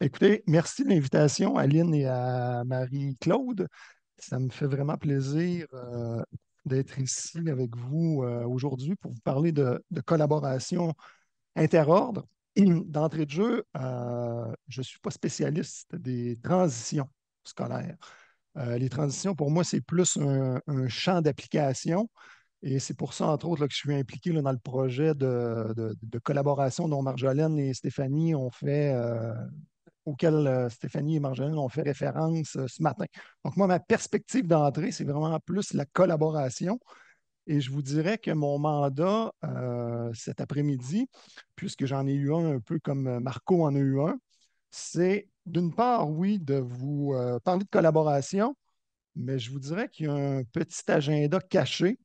Écoutez, merci de l'invitation, Aline et à Marie-Claude. Ça me fait vraiment plaisir d'être ici avec vous aujourd'hui pour vous parler de collaboration interordre. D'entrée de jeu, je ne suis pas spécialiste des transitions scolaires. Les transitions, pour moi, c'est plus un champ d'application. Et c'est pour ça, entre autres, là, que je suis impliqué là, dans le projet de collaboration dont Marjolaine et Stéphanie ont fait, auquel Stéphanie et Marjolaine ont fait référence ce matin. Donc, moi, ma perspective d'entrée, c'est vraiment plus la collaboration. Et je vous dirais que mon mandat cet après-midi, puisque j'en ai eu un peu comme Marco en a eu un, c'est d'une part, oui, de vous parler de collaboration, mais je vous dirais qu'il y a un petit agenda caché.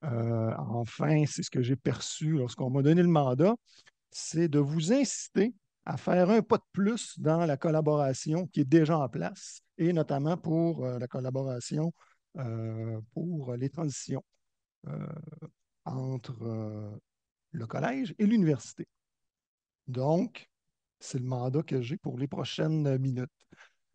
Enfin, c'est ce que j'ai perçu lorsqu'on m'a donné le mandat, c'est de vous inciter à faire un pas de plus dans la collaboration qui est déjà en place, et notamment pour la collaboration pour les transitions euh, entre le collège et l'université. Donc, c'est le mandat que j'ai pour les prochaines minutes.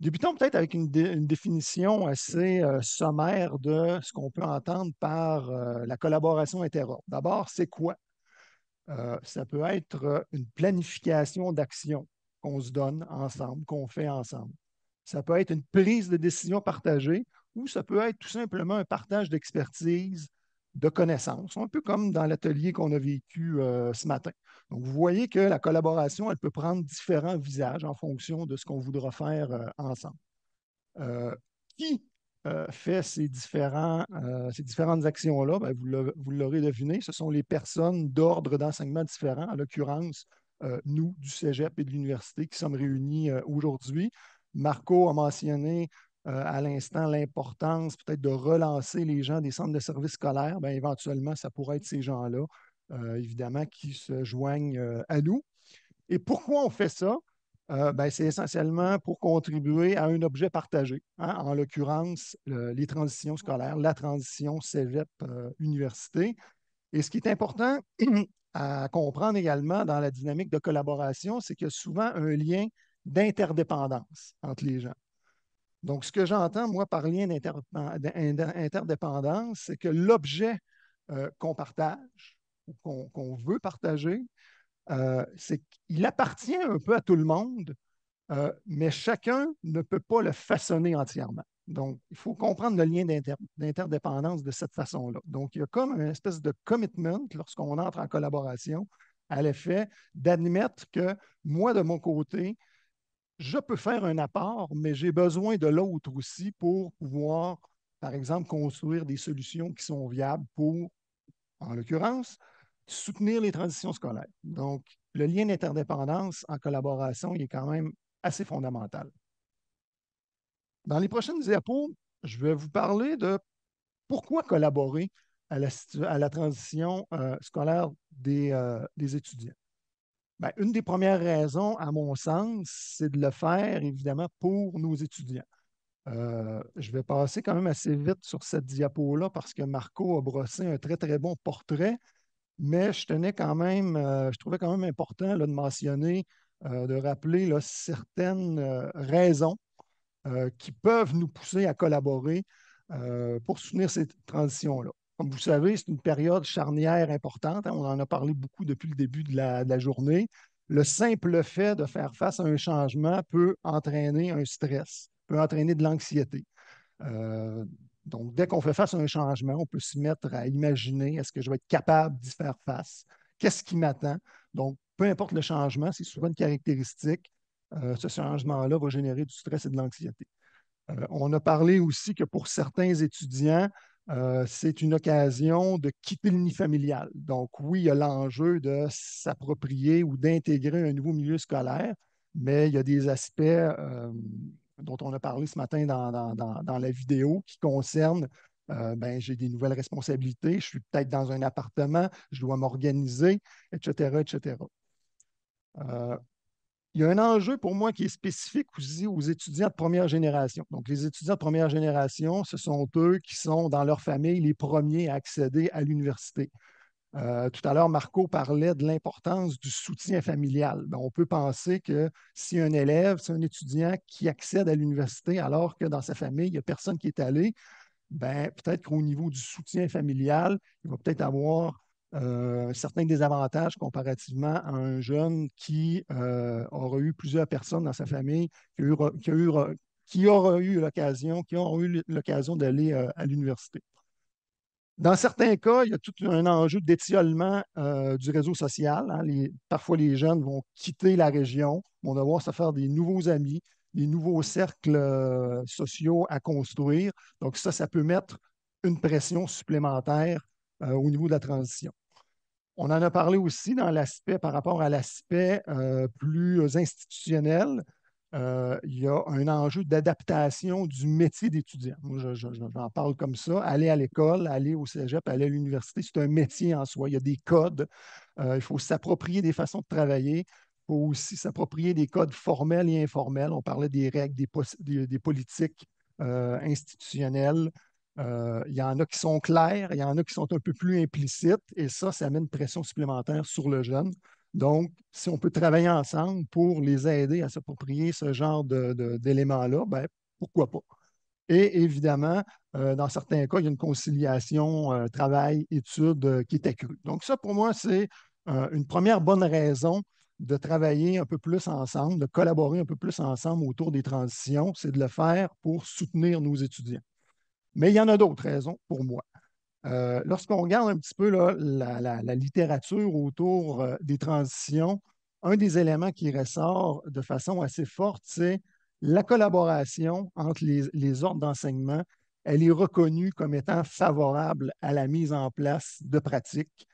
Débutons peut-être avec une définition assez sommaire de ce qu'on peut entendre par la collaboration interordre. D'abord, c'est quoi? Ça peut être une planification d'action qu'on se donne ensemble, qu'on fait ensemble. Ça peut être une prise de décision partagée ou ça peut être tout simplement un partage d'expertise, de connaissances, un peu comme dans l'atelier qu'on a vécu ce matin. Donc, vous voyez que la collaboration, elle peut prendre différents visages en fonction de ce qu'on voudra faire ensemble. Euh, qui fait ces différentes actions-là? Ben, vous l'aurez deviné, ce sont les personnes d'ordre d'enseignement différents, en l'occurrence, nous, du Cégep et de l'université, qui sommes réunis aujourd'hui. Marco a mentionné à l'instant l'importance peut-être de relancer les gens des centres de services scolaires. Bien, éventuellement, ça pourrait être ces gens-là, évidemment, qui se joignent à nous. Et pourquoi on fait ça? Ben, c'est essentiellement pour contribuer à un objet partagé, hein, en l'occurrence, les transitions scolaires, la transition cégep-université. Et ce qui est important à comprendre également dans la dynamique de collaboration, c'est qu'il y a souvent un lien d'interdépendance entre les gens. Donc, ce que j'entends, moi, par lien d'interdépendance, c'est que l'objet qu'on partage ou qu'on veut partager, c'est qu'il appartient un peu à tout le monde, mais chacun ne peut pas le façonner entièrement. Donc, il faut comprendre le lien d'interdépendance de cette façon-là. Donc, il y a comme une espèce de commitment lorsqu'on entre en collaboration à l'effet d'admettre que moi, de mon côté, je peux faire un apport, mais j'ai besoin de l'autre aussi pour pouvoir, par exemple, construire des solutions qui sont viables pour, en l'occurrence, soutenir les transitions scolaires. Donc, le lien d'interdépendance en collaboration, il est quand même assez fondamental. Dans les prochaines diapos, je vais vous parler de pourquoi collaborer à la transition scolaire des étudiants. Bien, une des premières raisons, à mon sens, c'est de le faire, évidemment, pour nos étudiants. Je vais passer quand même assez vite sur cette diapo-là parce que Marco a brossé un très, très bon portrait. Mais je tenais quand même, je trouvais quand même important là, de mentionner, de rappeler là, certaines raisons qui peuvent nous pousser à collaborer pour soutenir cette transition-là. Comme vous savez, c'est une période charnière importante, hein, on en a parlé beaucoup depuis le début de la journée. Le simple fait de faire face à un changement peut entraîner un stress, peut entraîner de l'anxiété. Euh, donc, dès qu'on fait face à un changement, on peut se mettre à imaginer est-ce que je vais être capable d'y faire face? Qu'est-ce qui m'attend? Donc, peu importe le changement, c'est souvent une caractéristique. Ce changement-là va générer du stress et de l'anxiété. On a parlé aussi que pour certains étudiants, c'est une occasion de quitter le nid familial. Donc, oui, il y a l'enjeu de s'approprier ou d'intégrer un nouveau milieu scolaire, mais il y a des aspects dont on a parlé ce matin dans la vidéo qui concernent ben, j'ai des nouvelles responsabilités, je suis peut-être dans un appartement, je dois m'organiser, etc., etc. Euh, il y a un enjeu pour moi qui est spécifique aussi aux étudiants de première génération. Donc, les étudiants de première génération, ce sont eux qui sont dans leur famille les premiers à accéder à l'université. Tout à l'heure, Marco parlait de l'importance du soutien familial. Ben, on peut penser que si un élève, si un étudiant qui accède à l'université alors que dans sa famille, il n'y a personne qui est allé, ben, peut-être qu'au niveau du soutien familial, il va peut-être avoir certains désavantages comparativement à un jeune qui aura eu plusieurs personnes dans sa famille, qui aura eu l'occasion, qui aura eu l'occasion d'aller à l'université. Dans certains cas, il y a tout un enjeu d'étiolement du réseau social, hein. Parfois, les jeunes vont quitter la région, vont devoir se faire des nouveaux amis, des nouveaux cercles sociaux à construire. Donc ça peut mettre une pression supplémentaire au niveau de la transition. On en a parlé aussi dans l'aspect, par rapport à l'aspect plus institutionnel. Il y a un enjeu d'adaptation du métier d'étudiant. Moi, j'en parle comme ça. Aller à l'école, aller au cégep, aller à l'université, c'est un métier en soi. Il y a des codes. Il faut s'approprier des façons de travailler. Il faut aussi s'approprier des codes formels et informels. On parlait des règles, des politiques institutionnelles. Il y en a qui sont clairs, il y en a qui sont un peu plus implicites, et ça met une pression supplémentaire sur le jeune. Donc, si on peut travailler ensemble pour les aider à s'approprier ce genre d'éléments-là, ben, pourquoi pas? Et évidemment, dans certains cas, il y a une conciliation travail-études qui est accrue. Donc, ça, pour moi, c'est une première bonne raison de travailler un peu plus ensemble, de collaborer un peu plus ensemble autour des transitions, c'est de le faire pour soutenir nos étudiants. Mais il y en a d'autres raisons pour moi. Lorsqu'on regarde un petit peu là, la littérature autour des transitions, un des éléments qui ressort de façon assez forte, c'est la collaboration entre les ordres d'enseignement. Elle est reconnue comme étant favorable à la mise en place de pratiques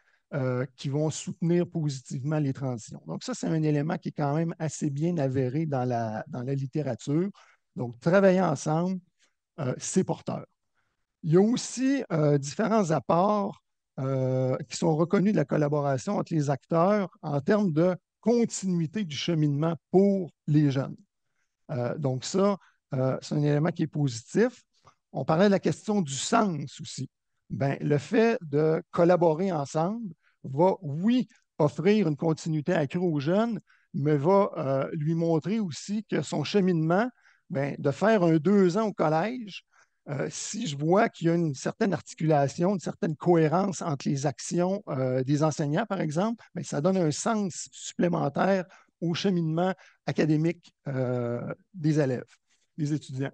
qui vont soutenir positivement les transitions. Donc ça, c'est un élément qui est quand même assez bien avéré dans la littérature. Donc, travailler ensemble, c'est porteur. Il y a aussi différents apports qui sont reconnus de la collaboration entre les acteurs en termes de continuité du cheminement pour les jeunes. Donc ça, c'est un élément qui est positif. On parlait de la question du sens aussi. Ben, le fait de collaborer ensemble va, oui, offrir une continuité accrue aux jeunes, mais va lui montrer aussi que son cheminement, ben, de faire un 2 ans au collège, si je vois qu'il y a une certaine articulation, une certaine cohérence entre les actions des enseignants, par exemple, ben, ça donne un sens supplémentaire au cheminement académique des élèves, des étudiants.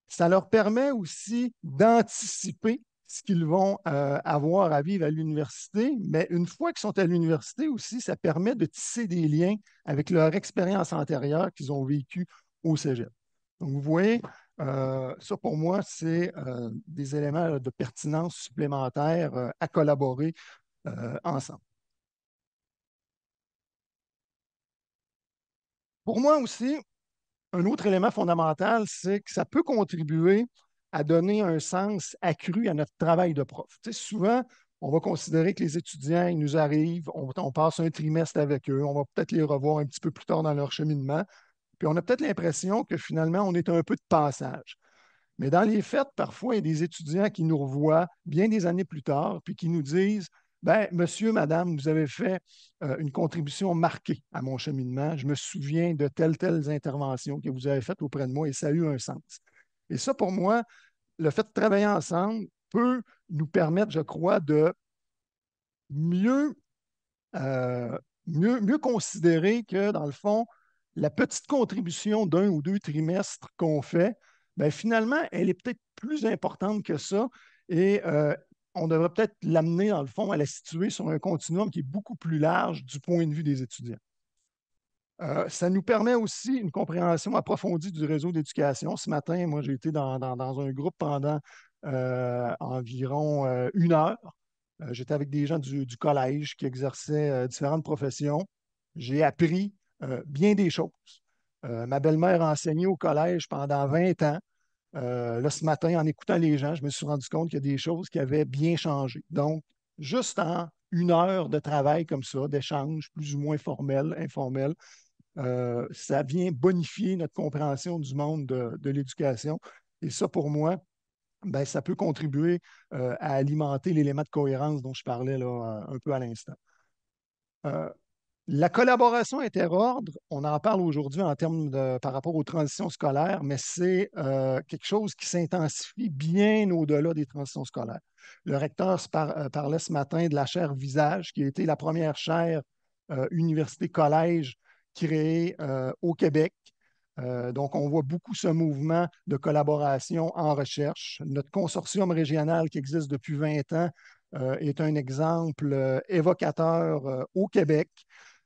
Ça leur permet aussi d'anticiper ce qu'ils vont avoir à vivre à l'université, mais une fois qu'ils sont à l'université aussi, ça permet de tisser des liens avec leur expérience antérieure qu'ils ont vécue au cégep. Donc, vous voyez, ça pour moi, c'est des éléments de pertinence supplémentaires à collaborer ensemble. Pour moi aussi, un autre élément fondamental, c'est que ça peut contribuer à donner un sens accru à notre travail de prof. Tu sais, souvent, on va considérer que les étudiants, ils nous arrivent, on passe un trimestre avec eux, on va peut-être les revoir un petit peu plus tard dans leur cheminement, puis on a peut-être l'impression que finalement, on est un peu de passage. Mais dans les faits, parfois, il y a des étudiants qui nous revoient bien des années plus tard, puis qui nous disent, ben, monsieur, madame, vous avez fait une contribution marquée à mon cheminement. Je me souviens de telles interventions que vous avez faites auprès de moi et ça a eu un sens. Et ça, pour moi, le fait de travailler ensemble peut nous permettre, je crois, de mieux, mieux considérer que, dans le fond, la petite contribution d'un ou deux trimestres qu'on fait, ben, finalement, elle est peut-être plus importante que ça et on devrait peut-être l'amener, dans le fond, à la situer sur un continuum qui est beaucoup plus large du point de vue des étudiants. Ça nous permet aussi une compréhension approfondie du réseau d'éducation. Ce matin, moi, j'ai été dans un groupe pendant environ 1 heure. J'étais avec des gens du collège qui exerçaient différentes professions. J'ai appris bien des choses. Ma belle-mère a enseigné au collège pendant 20 ans. Là, ce matin, en écoutant les gens, je me suis rendu compte qu'il y a des choses qui avaient bien changé. Donc, juste en 1 heure de travail comme ça, d'échange plus ou moins formel, informel, ça vient bonifier notre compréhension du monde de l'éducation. Et ça, pour moi, ben, ça peut contribuer à alimenter l'élément de cohérence dont je parlais là, un peu à l'instant. Euh, la collaboration interordre, on en parle aujourd'hui en termes de, par rapport aux transitions scolaires, mais c'est quelque chose qui s'intensifie bien au-delà des transitions scolaires. Le recteur parlait ce matin de la chaire Visage, qui a été la première chaire université-collège créée au Québec. Donc, on voit beaucoup ce mouvement de collaboration en recherche. Notre consortium régional qui existe depuis 20 ans est un exemple évocateur au Québec.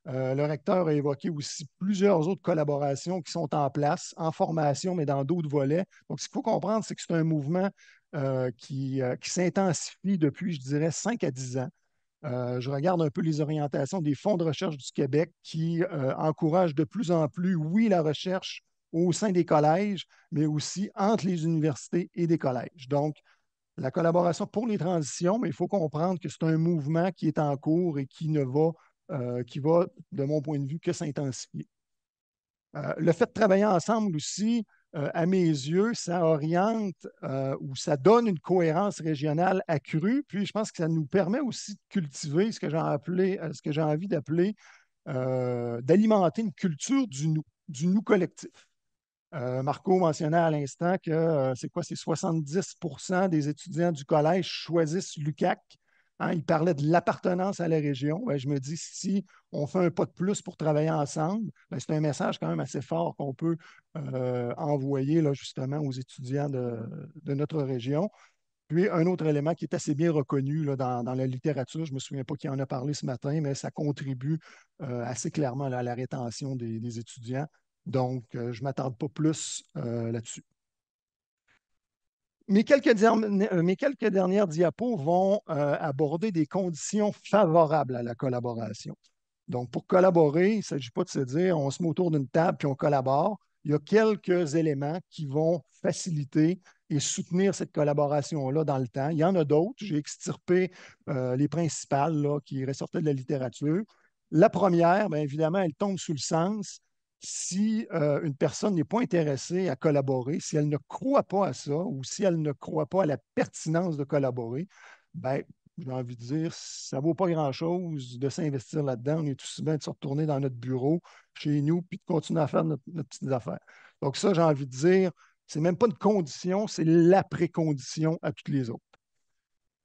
Le recteur a évoqué aussi plusieurs autres collaborations qui sont en place, en formation, mais dans d'autres volets. Donc, ce qu'il faut comprendre, c'est que c'est un mouvement qui s'intensifie depuis, je dirais, 5 à 10 ans. Je regarde un peu les orientations des fonds de recherche du Québec qui encouragent de plus en plus, oui, la recherche au sein des collèges, mais aussi entre les universités et des collèges. Donc, la collaboration pour les transitions, mais il faut comprendre que c'est un mouvement qui est en cours et qui va, de mon point de vue, que s'intensifier. Le fait de travailler ensemble aussi, à mes yeux, ça oriente ou ça donne une cohérence régionale accrue. Puis je pense que ça nous permet aussi de cultiver ce que j'ai envie d'appeler, d'alimenter une culture du nous collectif. Marco mentionnait à l'instant que c'est quoi, c'est 70% des étudiants du collège choisissent l'UQAC. Hein, il parlait de l'appartenance à la région. Ben, je me dis, si on fait un pas de plus pour travailler ensemble, ben, c'est un message quand même assez fort qu'on peut envoyer là, justement aux étudiants de notre région. Puis, un autre élément qui est assez bien reconnu là, dans la littérature, je ne me souviens pas qui en a parlé ce matin, mais ça contribue assez clairement là, à la rétention des étudiants. Donc, je ne m'attarde pas plus là-dessus. Mes quelques dernières diapos vont aborder des conditions favorables à la collaboration. Donc, pour collaborer, il ne s'agit pas de se dire on se met autour d'une table puis on collabore. Il y a quelques éléments qui vont faciliter et soutenir cette collaboration-là dans le temps. Il y en a d'autres. J'ai extirpé les principales là, qui ressortaient de la littérature. La première, bien évidemment, elle tombe sous le sens. Si une personne n'est pas intéressée à collaborer, si elle ne croit pas à ça ou si elle ne croit pas à la pertinence de collaborer, ben, j'ai envie de dire, ça ne vaut pas grand-chose de s'investir là-dedans. On est aussi bien de se retourner dans notre bureau, chez nous, puis de continuer à faire notre petites affaires. Donc ça, j'ai envie de dire, c'est même pas une condition, c'est la précondition à toutes les autres.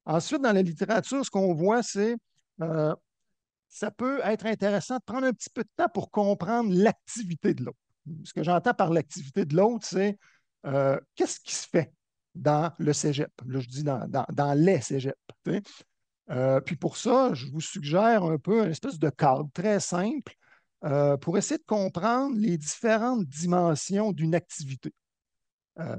Ensuite, dans la littérature, ce qu'on voit, c'est euh, ça peut être intéressant de prendre un petit peu de temps pour comprendre l'activité de l'autre. Ce que j'entends par l'activité de l'autre, c'est qu'est-ce qui se fait dans le cégep. Là, je dis dans les cégeps. Tu sais. Puis pour ça, je vous suggère un peu une espèce de cadre très simple pour essayer de comprendre les différentes dimensions d'une activité.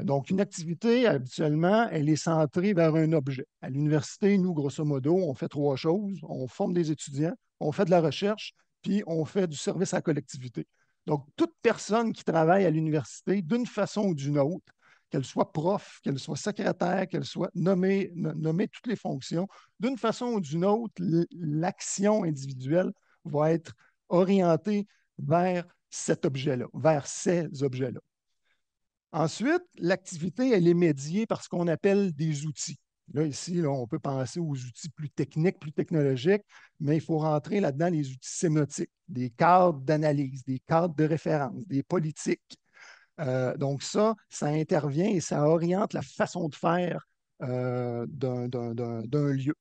Donc, une activité, habituellement, elle est centrée vers un objet. À l'université, nous, grosso modo, on fait trois choses. On forme des étudiants, on fait de la recherche, puis on fait du service à la collectivité. Donc, toute personne qui travaille à l'université, d'une façon ou d'une autre, qu'elle soit prof, qu'elle soit secrétaire, qu'elle soit nommée toutes les fonctions, d'une façon ou d'une autre, l'action individuelle va être orientée vers cet objet-là, vers ces objets-là. Ensuite, l'activité, elle est médiée par ce qu'on appelle des outils. Là, ici, là, on peut penser aux outils plus techniques, plus technologiques, mais il faut rentrer là-dedans les outils sémiotiques, des cadres d'analyse, des cadres de référence, des politiques. Donc ça intervient et ça oriente la façon de faire d'un lieu.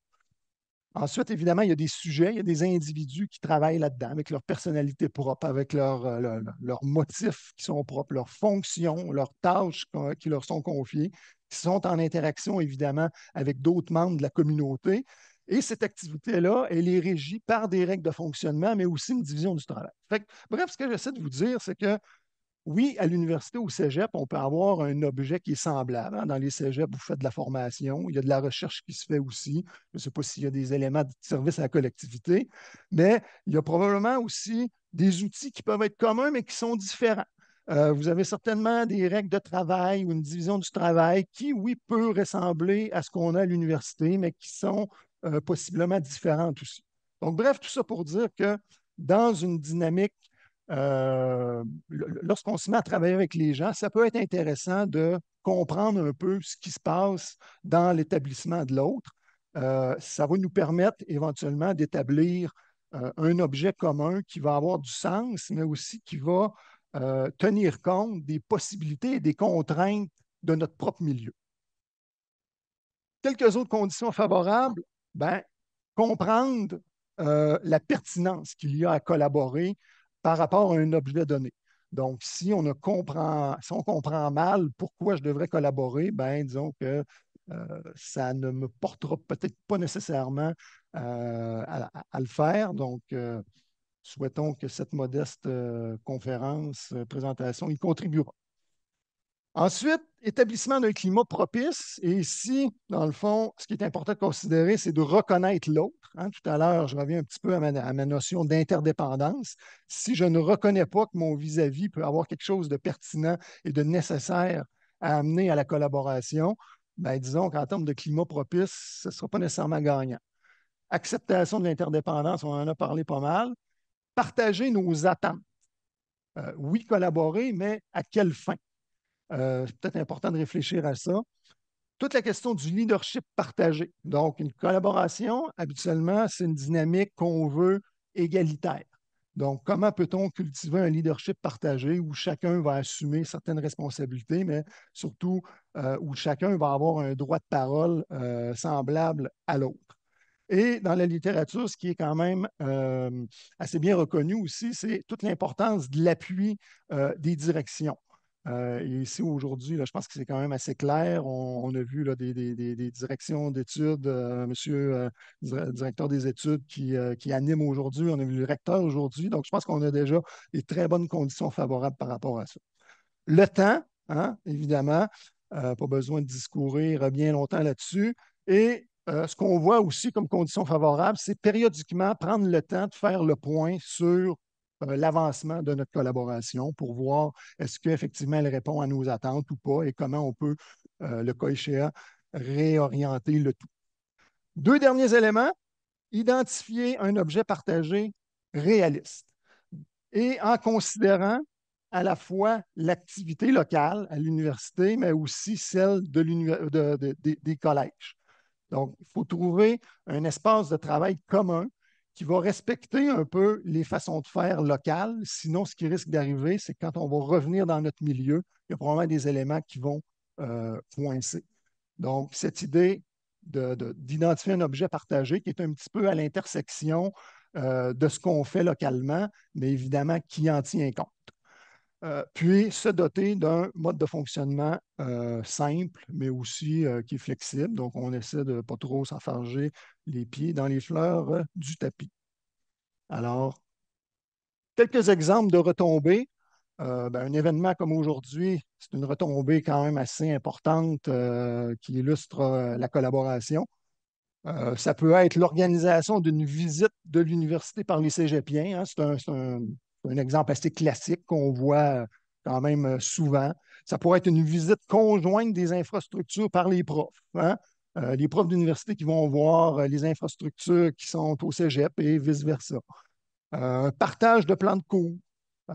Ensuite, évidemment, il y a des sujets, il y a des individus qui travaillent là-dedans avec leur personnalité propre, avec leurs motifs qui sont propres, leurs fonctions, leurs tâches qui leur sont confiées, qui sont en interaction, évidemment, avec d'autres membres de la communauté. Et cette activité-là, elle est régie par des règles de fonctionnement, mais aussi une division du travail. Fait que, bref, ce que j'essaie de vous dire, c'est que oui, à l'université, au cégep, on peut avoir un objet qui est semblable. Hein. Dans les cégeps, vous faites de la formation, il y a de la recherche qui se fait aussi. Je ne sais pas s'il y a des éléments de service à la collectivité, mais il y a probablement aussi des outils qui peuvent être communs, mais qui sont différents. Vous avez certainement des règles de travail ou une division du travail qui, oui, peut ressembler à ce qu'on a à l'université, mais qui sont possiblement différentes aussi. Donc, bref, tout ça pour dire que dans une dynamique lorsqu'on se met à travailler avec les gens, ça peut être intéressant de comprendre un peu ce qui se passe dans l'établissement de l'autre. Ça va nous permettre éventuellement d'établir un objet commun qui va avoir du sens, mais aussi qui va tenir compte des possibilités et des contraintes de notre propre milieu. Quelques autres conditions favorables, ben, comprendre la pertinence qu'il y a à collaborer par rapport à un objet donné. Donc, si on comprend mal pourquoi je devrais collaborer, ben, disons que ça ne me portera peut-être pas nécessairement à le faire. Donc, souhaitons que cette modeste conférence, présentation y contribuera. Ensuite, établissement d'un climat propice. Et ici, dans le fond, ce qui est important de considérer, c'est de reconnaître l'autre. Hein. Tout à l'heure, je reviens un petit peu à ma notion d'interdépendance. Si je ne reconnais pas que mon vis-à-vis peut avoir quelque chose de pertinent et de nécessaire à amener à la collaboration, ben, disons qu'en termes de climat propice, ce ne sera pas nécessairement gagnant. Acceptation de l'interdépendance, on en a parlé pas mal. Partager nos attentes. Oui, collaborer, mais à quelle fin? C'est peut-être important de réfléchir à ça. Toute la question du leadership partagé. Donc, une collaboration, habituellement, c'est une dynamique qu'on veut égalitaire. Donc, comment peut-on cultiver un leadership partagé où chacun va assumer certaines responsabilités, mais surtout où chacun va avoir un droit de parole semblable à l'autre? Et dans la littérature, ce qui est quand même assez bien reconnu aussi, c'est toute l'importance de l'appui des directions. Et ici, aujourd'hui, je pense que c'est quand même assez clair. On a vu là, des directions d'études, monsieur directeur des études qui anime aujourd'hui. On a vu le recteur aujourd'hui. Donc, je pense qu'on a déjà des très bonnes conditions favorables par rapport à ça. Le temps, hein, évidemment, pas besoin de discourir bien longtemps là-dessus. Et ce qu'on voit aussi comme condition favorable, c'est périodiquement prendre le temps de faire le point sur l'avancement de notre collaboration pour voir est-ce qu'effectivement elle répond à nos attentes ou pas et comment on peut, le cas échéant, réorienter le tout. Deux derniers éléments, identifier un objet partagé réaliste et en considérant à la fois l'activité locale à l'université, mais aussi celle des collèges. Donc, il faut trouver un espace de travail commun qui va respecter un peu les façons de faire locales. Sinon, ce qui risque d'arriver, c'est que quand on va revenir dans notre milieu, il y a probablement des éléments qui vont coincer. Donc, cette idée d'identifier un objet partagé qui est un petit peu à l'intersection de ce qu'on fait localement, mais évidemment qui en tient compte. Puis se doter d'un mode de fonctionnement simple, mais aussi qui est flexible. Donc, on essaie de ne pas trop s'enfarger les pieds dans les fleurs du tapis. Alors, quelques exemples de retombées. Ben, un événement comme aujourd'hui, c'est une retombée quand même assez importante qui illustre la collaboration. Ça peut être l'organisation d'une visite de l'université par les cégepiens. Hein. C'est un exemple assez classique qu'on voit quand même souvent. Ça pourrait être une visite conjointe des infrastructures par les profs. Hein. Les profs d'université qui vont voir les infrastructures qui sont au cégep et vice-versa. Un partage de plans de cours.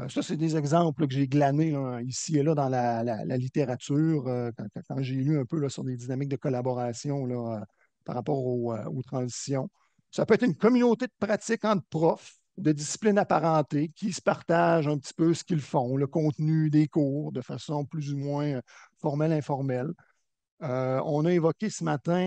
Ça, c'est des exemples que j'ai glanés là, ici et là dans la littérature, quand j'ai lu un peu là, sur des dynamiques de collaboration là, par rapport aux transitions. Ça peut être une communauté de pratiques entre profs de disciplines apparentées qui se partagent un petit peu ce qu'ils font, le contenu des cours de façon plus ou moins formelle, informelle. On a évoqué ce matin,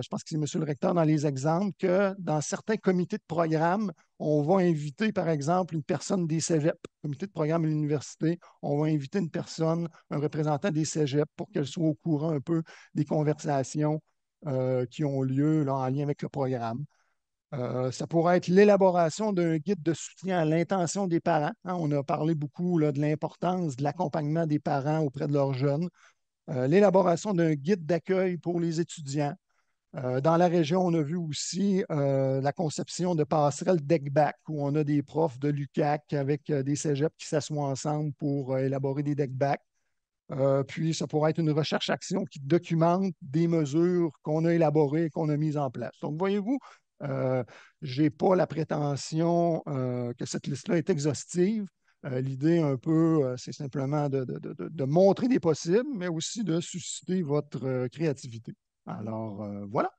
je pense que c'est monsieur le recteur dans les exemples, que dans certains comités de programme, on va inviter, par exemple, une personne des cégeps, comité de programme à l'université, on va inviter une personne, un représentant des cégeps pour qu'elle soit au courant un peu des conversations qui ont lieu là, en lien avec le programme. Ça pourrait être l'élaboration d'un guide de soutien à l'intention des parents. Hein. On a parlé beaucoup là, de l'importance de l'accompagnement des parents auprès de leurs jeunes. L'élaboration d'un guide d'accueil pour les étudiants. Dans la région, on a vu aussi la conception de passerelles deck-back, où on a des profs de l'UQAC avec des cégeps qui s'assoient ensemble pour élaborer des deck-back. Puis, ça pourrait être une recherche-action qui documente des mesures qu'on a élaborées et qu'on a mises en place. Donc, voyez-vous, je n'ai pas la prétention que cette liste-là est exhaustive, L'idée un peu, c'est simplement de montrer des possibles, mais aussi de susciter votre créativité. Alors, voilà.